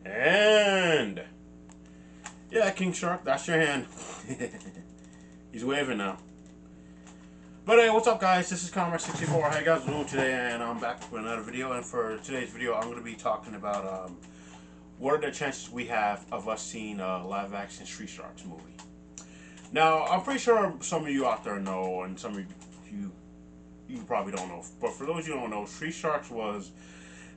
And yeah, King Shark, that's your hand. He's waving now. But hey, what's up, guys? This is Comrade64. How you guys doing today? And I'm back with another video. And for today's video, I'm going to be talking about what are the chances we have of us seeing a live-action Street Sharks movie. Now, I'm pretty sure some of you out there know, and some of you probably don't know. But for those of you who don't know, Street Sharks was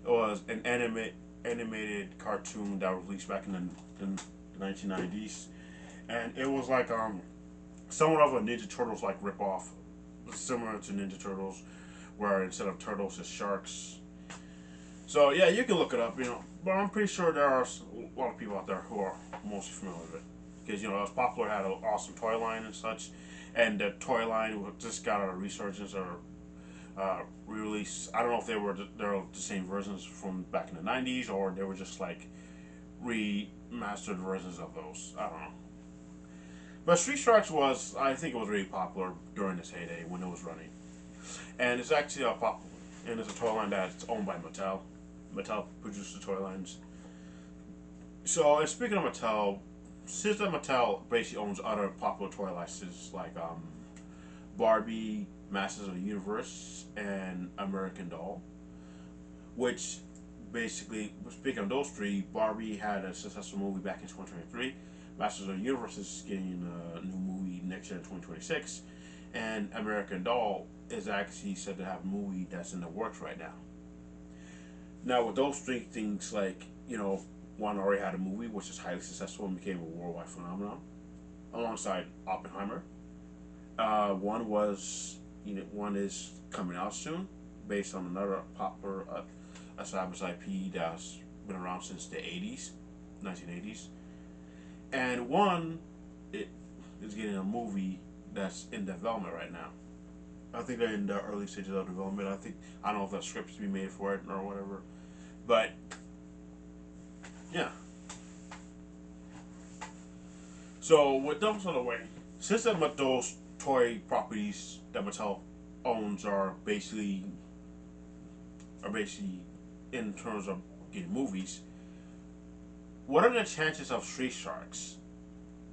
an animated cartoon that was released back in the 1990s, and it was like somewhat of a Ninja Turtles like ripoff, similar to Ninja Turtles, where instead of turtles it's sharks. So yeah, you can look it up, but I'm pretty sure there are a lot of people out there who are mostly familiar with it because it was popular, had an awesome toy line and such, and the toy line just got a resurgence or re-release. I don't know if they're the same versions from back in the 90s or they were just like remastered versions of those. I don't know. But Street Sharks I think it was really popular during its heyday when it was running. And it's actually a popular, and it's a toy line that's owned by Mattel. Mattel produces the toy lines. So, and speaking of Mattel, since that Mattel basically owns other popular toy licenses like Barbie, Masters of the Universe, and American Doll, which basically, speaking of those three, Barbie had a successful movie back in 2023. Masters of the Universe is getting a new movie next year in 2026. And American Doll is actually said to have a movie that's in the works right now. Now, with those three things, one already had a movie which is highly successful and became a worldwide phenomenon, alongside Oppenheimer. One is coming out soon, based on another popular established IP that's been around since the 80s, 1980s. And one is getting a movie that's in development right now. I think they're in the early stages of development. I don't know if that script is to be made for it or whatever. But yeah. So with those on the way, since those toy properties that Mattel owns are basically in terms of getting movies, what are the chances of Street Sharks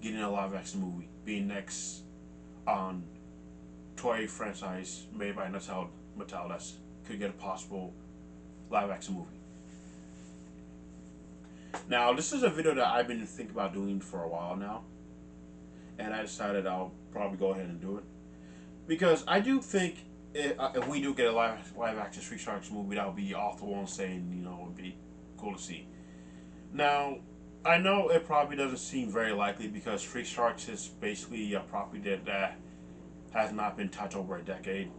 getting a live action movie, being next on toy franchise made by Mattel that could get a possible live action movie? Now, this is a video that I've been thinking about doing for a while now, and I decided I'll probably go ahead and do it because I do think if we do get a live action Street Sharks movie, that would be off the wall saying it would be cool to see. Now, I know it probably doesn't seem very likely because Street Sharks is basically a property that has not been touched over a decade.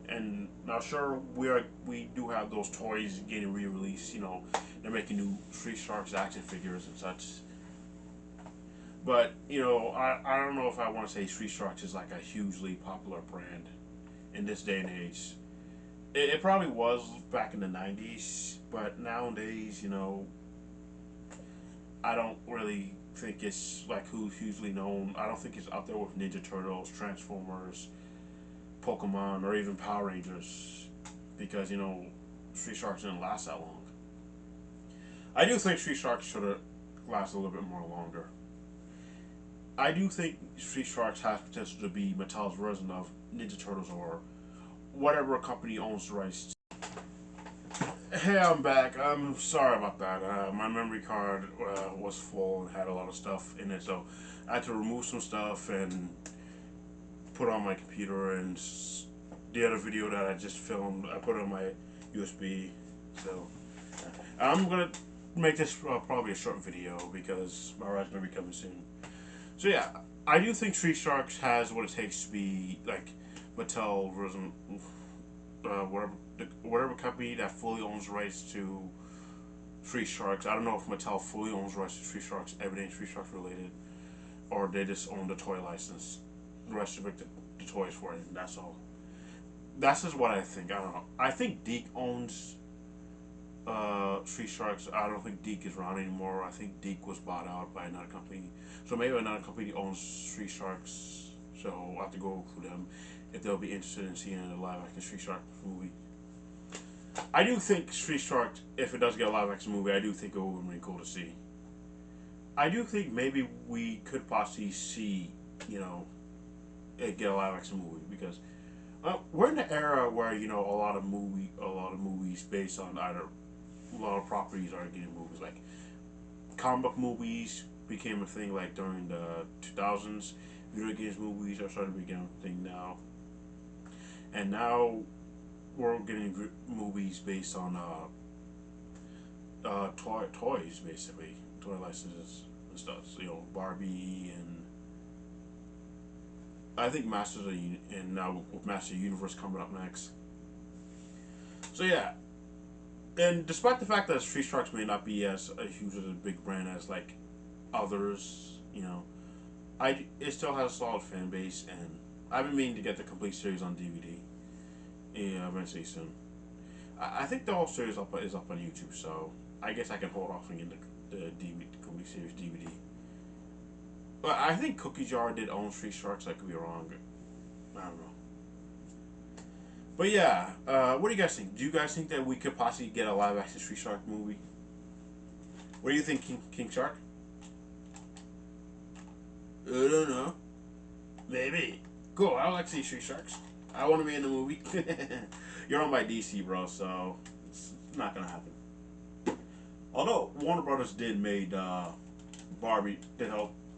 And now, sure, we do have those toys getting re-released. They're making new Street Sharks action figures and such. But I don't know if I want to say Street Sharks is like a hugely popular brand in this day and age. It probably was back in the 90s, but nowadays, I don't really think it's like who's hugely known. I don't think it's up there with Ninja Turtles, Transformers, Pokemon, or even Power Rangers, because Street Sharks didn't last that long. I do think Street Sharks should have lasted a little bit more longer. I do think Street Sharks has potential to be Mattel's version of Ninja Turtles or whatever company owns the rights. Hey, I'm back. I'm sorry about that. My memory card was full and had a lot of stuff in it, so I had to remove some stuff and put on my computer. And the other video that I just filmed, I put it on my USB. So I'm gonna make this probably a short video because my ride's gonna be coming soon. So yeah, I do think Street Sharks has what it takes to be like Mattel version, whatever company that fully owns rights to Street Sharks. I don't know if Mattel fully owns rights to Street Sharks, everything Street Sharks related, or they just own the toy license. The rest of it, the toys for it, and that's all. That's just what I think. I don't know. I think Deke owns Street Sharks. I don't think Deke is around anymore. I think Deke was bought out by another company. So maybe another company owns Street Sharks. So I'll have to go through them if they'll be interested in seeing a live action Street Sharks movie. I do think Street Sharks, if it does get a live action movie, I do think it will be really cool to see. I do think maybe we could possibly see, you know, it get a live action movie because we're in the era where a lot of movies based on either a lot of properties are getting movies like comic book movies became a thing like during the 2000s. Video games movies are starting to become a thing now, and now we're getting movies based on toys basically, toy licenses and stuff. So, Barbie and I think and now with Master Universe coming up next. So yeah, and despite the fact that Street Sharks may not be as a huge as a big brand as like others, it still has a solid fan base, and I've been meaning to get the complete series on DVD. Yeah, eventually soon. I think the whole series is up on YouTube, so I guess I can hold off and get the DVD, complete series DVD. But I think Cookie Jar did own Street Sharks. I could be wrong. I don't know. But yeah, what do you guys think? Do you guys think that we could possibly get a live action Street Shark movie? What do you think, King Shark? I don't know. Maybe. Cool. I like to see Street Sharks. I want to be in the movie. You're owned by DC, bro, so it's not gonna happen. Although Warner Brothers did help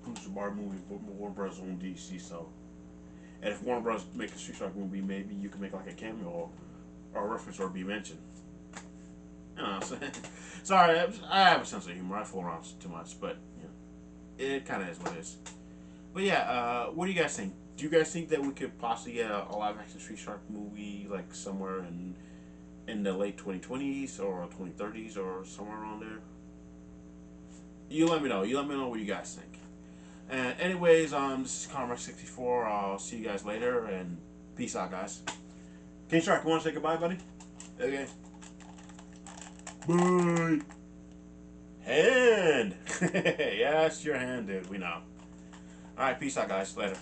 produce the Barbie movie, but Warner Brothers own DC, so. And if Warner Bros. Make a Street Shark movie, maybe you can make like a cameo or a reference or be mentioned. You know what I'm saying? Sorry, I have a sense of humor. I fool around too much, but it kind of is what it is. But yeah, what do you guys think? Do you guys think that we could possibly get a live action Street Shark movie like somewhere in the late 2020s or 2030s or somewhere around there? You let me know. You let me know what you guys think. And anyways, this is Conrad64. I'll see you guys later, and peace out, guys. King Shark, you want to say goodbye, buddy? Okay. Bye. Hand. Yes, your hand, dude. We know. All right, peace out, guys. Later.